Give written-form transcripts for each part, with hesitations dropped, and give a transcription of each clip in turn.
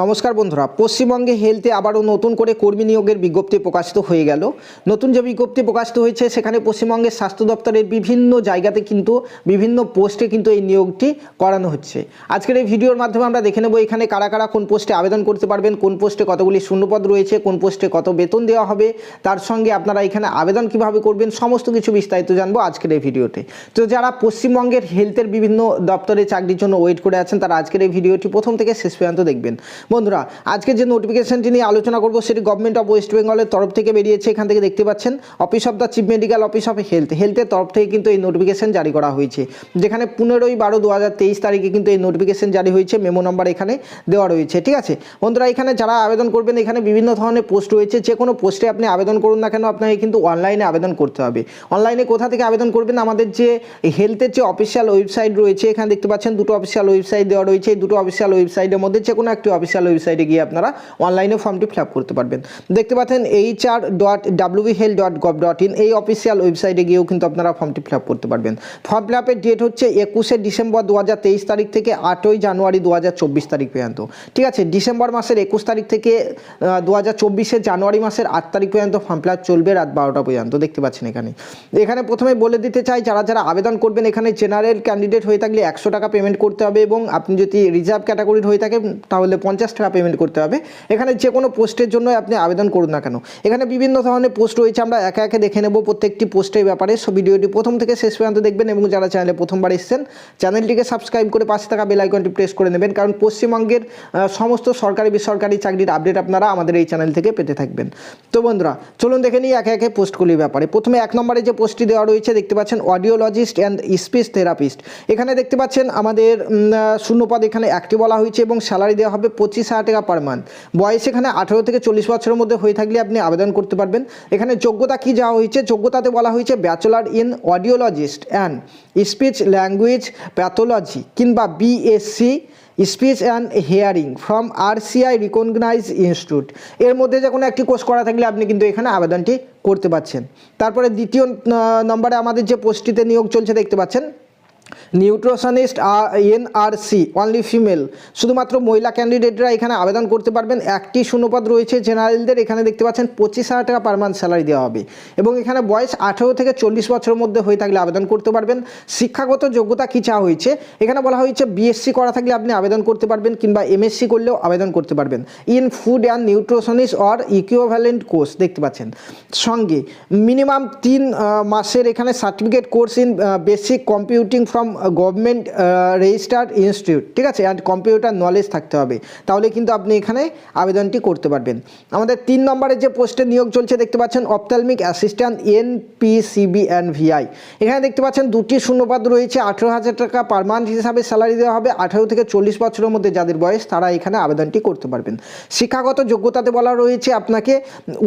নমস্কার বন্ধুরা, পশ্চিমবঙ্গে হেলথে আবারও নতুন করে কর্মী নিয়োগের বিজ্ঞপ্তি প্রকাশিত হয়ে গেল। নতুন যে বিজ্ঞপ্তি প্রকাশিত হয়েছে সেখানে পশ্চিমবঙ্গের স্বাস্থ্য দপ্তরের বিভিন্ন জায়গাতে কিন্তু বিভিন্ন পোস্টে কিন্তু এই নিয়োগটি করানো হচ্ছে। আজকের এই ভিডিওর মাধ্যমে আমরা দেখে নেব এখানে কারা কারা কোন পোস্টে আবেদন করতে পারবেন, কোন পোস্টে কতগুলি শূন্যপদ রয়েছে, কোন পোস্টে কত বেতন দেওয়া হবে, তার সঙ্গে আপনারা এখানে আবেদন কিভাবে করবেন, সমস্ত কিছু বিস্তারিত জানবো আজকের এই ভিডিওতে। তো যারা পশ্চিমবঙ্গের হেলথের বিভিন্ন দপ্তরে চাকরির জন্য ওয়েট করে আছেন তারা আজকের এই ভিডিওটি প্রথম থেকে শেষ পর্যন্ত দেখবেন। বন্ধুরা, আজকে যে নোটিফিকেশনটি নিয়ে আলোচনা করব সেটি গভর্নমেন্ট অফ ওয়েস্ট বেঙ্গলের তরফ থেকে বেরিয়েছে। এখান থেকে দেখতে পাচ্ছেন office of the chief medical office of হেলথের তরফ থেকে কিন্তু এই নোটিফিকেশন জারি করা হয়েছে, যেখানে 15/12/2023 তারিখে কিন্তু এই নোটিফিকেশন জারি হয়েছে। মেমো নাম্বার এখানে দেওয়া রয়েছে। ঠিক আছে বন্ধুরা, এখানে যারা আবেদন করবেন এখানে বিভিন্ন ধরনের পোস্ট রয়েছে। যে কোনো পোস্টে আপনি আবেদন করুন না কেন আপনাকে কিন্তু অনলাইনে আবেদন করতে হবে। অনলাইনে কোথা থেকে আবেদন করবেন? আমাদের যে হেলথের যে অফিসিয়াল ওয়েবসাইট রয়েছে, এখানে দেখতে পাচ্ছেন দুটো অফিসিয়াল ওয়েবসাইট দেওয়া রয়েছে। এই দুটো অফিসিয়াল ওয়েবসাইটের মধ্যে যে কোনো একটি অফিসিয়াল ওয়েবসাইটে গিয়ে আপনারা অনলাইনে ফর্মটি ফিল আপ করতে পারবেন। দেখতে পাচ্ছেন hr.whealth.gov.in এই অফিসিয়াল ওয়েবসাইটে গিয়েও কিন্তু আপনারা ফর্মটি ফিল আপ করতে পারবেন। ফর্ম ফিল আপের ডেট হচ্ছে 21শে ডিসেম্বর 2023 তারিখ থেকে 8ই জানুয়ারি 2024 তারিখ পর্যন্ত। ঠিক আছে, ডিসেম্বর মাসের 21 তারিখ থেকে 2024 জানুয়ারি মাসের 8 তারিখ পর্যন্ত ফর্ম ফিল আপ চলবে রাত 12টা পর্যন্ত। দেখতে পাচ্ছেন এখানে প্রথমে বলে দিতে চাই যারা যারা আবেদন করবেন এখানে জেনারেল ক্যান্ডিডেট হয়ে থাকলে 100 টাকা পেমেন্ট করতে হবে, এবং আপনি যদি রিজার্ভ ক্যাটাগরির হয়ে থাকেন তাহলে 50 টাকা পেমেন্ট করতে হবে। এখানে যে কোনো পোস্টের জন্য আপনি আবেদন করুন না কেন। এখানে বিভিন্ন ধরনের পোস্ট রয়েছে, আমরা একে একে দেখে নেব প্রত্যেকটি পোস্টের ব্যাপারে। সো ভিডিওটি প্রথম থেকে শেষ পর্যন্ত দেখবেন, এবং যারা চ্যানেলে প্রথমবার এসেছেন চ্যানেলটিকে সাবস্ক্রাইব করে পাশে থাকা বেল আইকনটি প্রেস করে নেবেন, কারণ পশ্চিমবঙ্গের সমস্ত সরকারি বেসরকারি চাকরির আপডেট আপনারা আমাদের এই চ্যানেল থেকে পেতে থাকবেন। তো বন্ধুরা চলুন দেখে নিই একে একে পোস্টগুলির ব্যাপারে। প্রথমে 1 নম্বরে যে পোস্টটি দেওয়া রয়েছে দেখতে পাচ্ছেন অডিওলজিস্ট অ্যান্ড স্পিচ থেরাপিস্ট। এখানে দেখতে পাচ্ছেন আমাদের শূন্যপদ এখানে একটি বলা হয়েছে, এবং স্যালারি দেওয়া হবে 25,000 টাকা পার মান্থ। বয়স এখানে 18 থেকে 40 বছরের মধ্যে হয়ে থাকলে আপনি আবেদন করতে পারবেন। এখানে যোগ্যতা কি যাওয়া হয়েছে? যোগ্যতাতে বলা হয়েছে bachelor in audiologist and speech language pathology কিংবা BSc speech and hearing from RCI recognise institute. এর মধ্যে যে কোনো একটি কোর্স করা থাকলে আপনি কিন্তু এখানে আবেদনটি করতে পারছেন। তারপরে দ্বিতীয় নম্বরে আমাদের যে পোস্টটিতে নিয়োগ চলছে দেখতে পাচ্ছেন নিউট্রিশনিস্ট NRC অনলি ফিমেল, শুধুমাত্র মহিলা ক্যান্ডিডেটরা এখানে আবেদন করতে পারবেন। একটি শূন্যপদ রয়েছে জেনারেলদের। এখানে দেখতে পাচ্ছেন 25,000 টাকা পার মান্থ স্যালারি দেওয়া হবে, এবং এখানে বয়স 18 থেকে 40 বছরের মধ্যে হয়ে থাকলে আবেদন করতে পারবেন। শিক্ষাগত যোগ্যতা কী চাওয়া হয়েছে? এখানে বলা হয়েছে BSc করা থাকলে আপনি আবেদন করতে পারবেন, কিংবা MSc করলেও আবেদন করতে পারবেন in food and nutritionist or equivalent course. দেখতে পাচ্ছেন সঙ্গে মিনিমাম 3 মাসের এখানে certificate course in basic computing from government registered institute. ঠিক আছে, অ্যান্ড কম্পিউটার নলেজ থাকতে হবে, তাহলে কিন্তু আপনি এখানে আবেদনটি করতে পারবেন। আমাদের 3 নম্বরে যে পোস্টে নিয়োগ চলছে দেখতে পাচ্ছেন ophthalmic assistant NPCB and VI। এখানে দেখতে পাচ্ছেন দুটি শূন্যপদ রয়েছে। 18,000 টাকা পার মান্থ হিসাবে স্যালারি দেওয়া হবে। 18 থেকে 40 বছরের মধ্যে যাদের বয়স তারা এখানে আবেদনটি করতে পারবেন। শিক্ষাগত যোগ্যতাতে বলা রয়েছে আপনাকে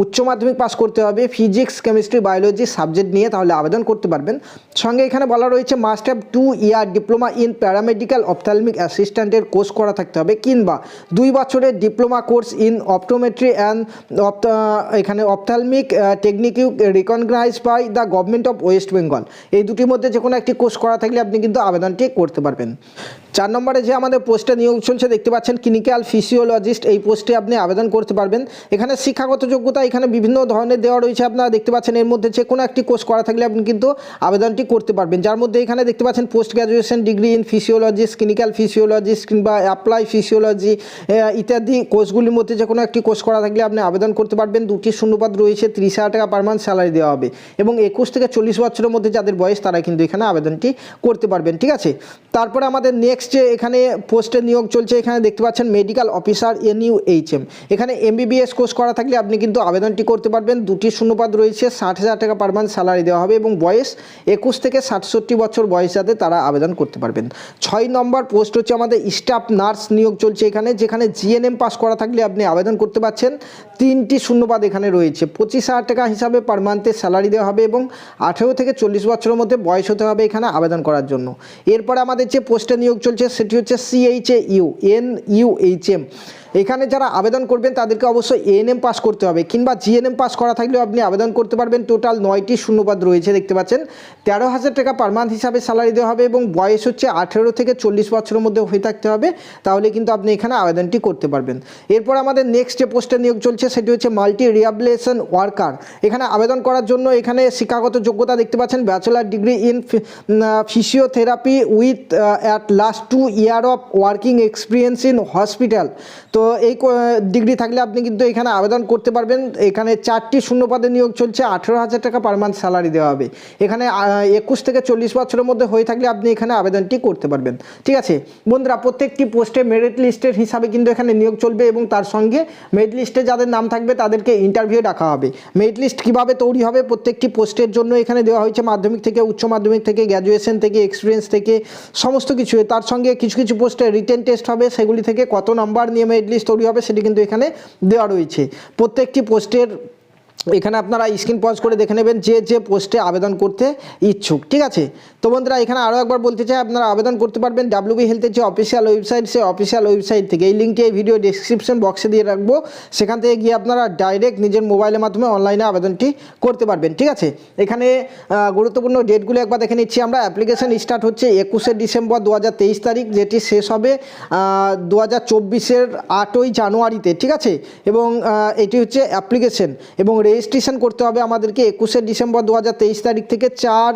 উচ্চ মাধ্যমিক পাস করতে হবে ফিজিক্স কেমিস্ট্রি বায়োলজি সাবজেক্ট নিয়ে, তাহলে আবেদন করতে পারবেন। সঙ্গে এখানে বলা রয়েছে must have 2 year diploma in paramedical ophthalmic অ্যাসিস্ট্যান্টের কোর্স করা থাকতে হবে, কিংবা 2 বছরের diploma course in optometry and এখানে ophthalmic technique recognise by the government of West Bengal. এই দুটির মধ্যে যে কোনো একটি কোর্স করা থাকলে আপনি কিন্তু আবেদনটি করতে পারবেন। 4 নম্বরে যে আমাদের পোস্টে নিয়োগ চলছে দেখতে পাচ্ছেন ক্লিনিক্যাল ফিজিওলজিস্ট। এই পোস্টে আপনি আবেদন করতে পারবেন। এখানে শিক্ষাগত যোগ্যতা এখানে বিভিন্ন ধরনের দেওয়া রয়েছে, আপনারা দেখতে পাচ্ছেন এর মধ্যে যে কোনো একটি কোর্স করা থাকলে আপনি কিন্তু আবেদনটি করতে পারবেন। যার মধ্যে এখানে দেখতে পাচ্ছেন post graduation degree in physiologist, clinical physiologist কিংবা অ্যাপ্লাই ফিজিওলজি ইত্যাদি কোর্সগুলির মধ্যে যে কোনো একটি কোর্স করা থাকলে আপনি আবেদন করতে পারবেন। দুটি শূন্যপদ রয়েছে, 30,000 টাকা পার মান্থ স্যালারি দেওয়া হবে, এবং 21 থেকে 40 বছরের মধ্যে যাদের বয়স তারা কিন্তু এখানে আবেদনটি করতে পারবেন। ঠিক আছে, তারপরে আমাদের নেক্সট যে এখানে পোস্টে নিয়োগ চলছে এখানে দেখতে পাচ্ছেন মেডিকেল অফিসার NUHM। এখানে MBBS কোর্স করা থাকলে আপনি কিন্তু আবেদনটি করতে পারবেন। দুটি শূন্যপদ রয়েছে, 60,000 টাকা পার মান্থ স্যালারি দেওয়া হবে, এবং বয়স 21 থেকে 67 বছর বয়স যাতে তারা আবেদন করতে পারবেন। 6 নম্বর পোস্ট হচ্ছে আমাদের স্টাফ নার্স নিয়োগ চলছে এখানে, যেখানে GNM পাস করা থাকলে আপনি আবেদন করতে পারছেন। 3টি শূন্যপদ এখানে রয়েছে। 25,000 টাকা হিসাবে পার মান্থের স্যালারি দেওয়া হবে, এবং 18 থেকে 40 বছরের মধ্যে বয়স হতে হবে এখানে আবেদন করার জন্য। এরপর আমাদের যে পোস্টে নিয়োগ চলছে সেটি হচ্ছে CHAU NUHM। এখানে যারা আবেদন করবেন তাদেরকে অবশ্যই এএনএম পাস করতে হবে, কিংবা জিএনএম পাস করা থাকলেও আপনি আবেদন করতে পারবেন। টোটাল 9টি শূন্যপদ রয়েছে, দেখতে পাচ্ছেন। 13,000 টাকা পার মান্থ হিসাবে স্যালারি দেওয়া হবে এবং বয়স হচ্ছে 18 থেকে 40 বছরের মধ্যে হয়ে থাকতে হবে, তাহলে কিন্তু আপনি এখানে আবেদনটি করতে পারবেন। এরপর আমাদের নেক্সট যে পোস্টে নিয়োগ চলছে সেটি হচ্ছে মাল্টি রিহ্যাবিলিটেশন ওয়ার্কার। এখানে আবেদন করার জন্য এখানে শিক্ষাগত যোগ্যতা দেখতে পাচ্ছেন bachelor degree in physiotherapy with at last 2 year of working experience in hospital. তো এই ডিগ্রি থাকলে আপনি কিন্তু এখানে আবেদন করতে পারবেন। এখানে 4টি শূন্যপদে নিয়োগ চলছে, 18,000 টাকা পার মান্থ স্যালারি দেওয়া হবে। এখানে 21 থেকে 40 বছরের মধ্যে হয়ে থাকলে আপনি এখানে আবেদনটি করতে পারবেন। ঠিক আছে বন্ধুরা, প্রত্যেকটি পোস্টে মেরিট লিস্টের হিসাবে কিন্তু এখানে নিয়োগ চলবে এবং তার সঙ্গে মেরিট লিস্টে যাদের নাম থাকবে তাদেরকে ইন্টারভিউ ডাকা হবে। মেরিট লিস্ট কীভাবে তৈরি হবে প্রত্যেকটি পোস্টের জন্য এখানে দেওয়া হয়েছে মাধ্যমিক থেকে, উচ্চ মাধ্যমিক থেকে, গ্র্যাজুয়েশন থেকে, এক্সপিরিয়েন্স থেকে, সমস্ত কিছু। তার সঙ্গে কিছু কিছু পোস্টে রিটেন টেস্ট হবে, সেগুলি থেকে কত নাম্বার নিয়ে মেরিট লিস্ট তৈরি হবে সেটি কিন্তু এখানে দেওয়া রয়েছে। প্রত্যেকটি পোস্টের এখানে আপনারা স্ক্রিন পজ করে দেখে নেবেন যে যে পোস্টে আবেদন করতে ইচ্ছুক। ঠিক আছে, তো বন্ধুরা এখানে আরও একবার বলতে চাই, আপনারা আবেদন করতে পারবেন WB হেলথের যে অফিসিয়াল ওয়েবসাইট, সেই অফিসিয়াল ওয়েবসাইট থেকে। এই লিঙ্কটি এই ভিডিও ডেসক্রিপশন বক্সে দিয়ে রাখবো, সেখান থেকে গিয়ে আপনারা ডাইরেক্ট নিজের মোবাইলের মাধ্যমে অনলাইনে আবেদনটি করতে পারবেন। ঠিক আছে, এখানে গুরুত্বপূর্ণ ডেটগুলো একবার দেখে নিচ্ছি আমরা। অ্যাপ্লিকেশন স্টার্ট হচ্ছে 21শে ডিসেম্বর 2023 তারিখ, যেটি শেষ হবে 2024-এর 8ই জানুয়ারিতে। ঠিক আছে, এবং এটি হচ্ছে অ্যাপ্লিকেশন, এবং রেজিস্ট্রেশন করতে হবে আমাদেরকে 21শে ডিসেম্বর 2023 তারিখ থেকে 4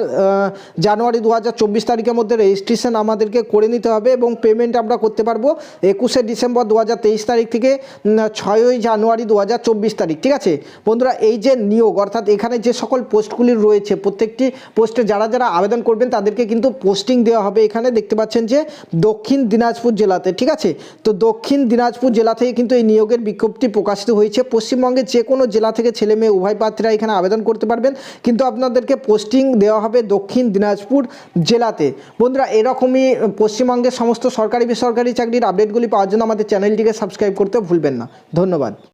জানুয়ারি 2024 তারিখের মধ্যে রেজিস্ট্রেশন আমাদেরকে করে নিতে হবে, এবং পেমেন্ট আমরা করতে পারবো 21শে ডিসেম্বর 2023 তারিখ থেকে 6ই জানুয়ারি 2024 তারিখ। ঠিক আছে বন্ধুরা, এই যে নিয়োগ অর্থাৎ এখানে যে সকল পোস্টগুলি রয়েছে প্রত্যেকটি পোস্টে যারা যারা আবেদন করবেন তাদেরকে কিন্তু পোস্টিং দেওয়া হবে। এখানে দেখতে পাচ্ছেন যে দক্ষিণ দিনাজপুর জেলাতে। ঠিক আছে, তো দক্ষিণ দিনাজপুর জেলা থেকে কিন্তু এই নিয়োগের বিজ্ঞপ্তি প্রকাশিত হয়েছে। পশ্চিমবঙ্গের যে কোনো জেলা থেকে ছেলে মেয়ে উভয় প্রার্থীরা এখানে আবেদন করতে পারবেন, কিন্তু আপনাদেরকে পোস্টিং দেওয়া হবে দক্ষিণ দিনাজপুর জেলাতে। বন্ধুরা এরকমই পশ্চিমবঙ্গের সমস্ত সরকারি বেসরকারি চাকরির আপডেটগুলি পাওয়ার জন্য আমাদের চ্যানেলটিকে সাবস্ক্রাইব করতে ভুলবেন না। ধন্যবাদ।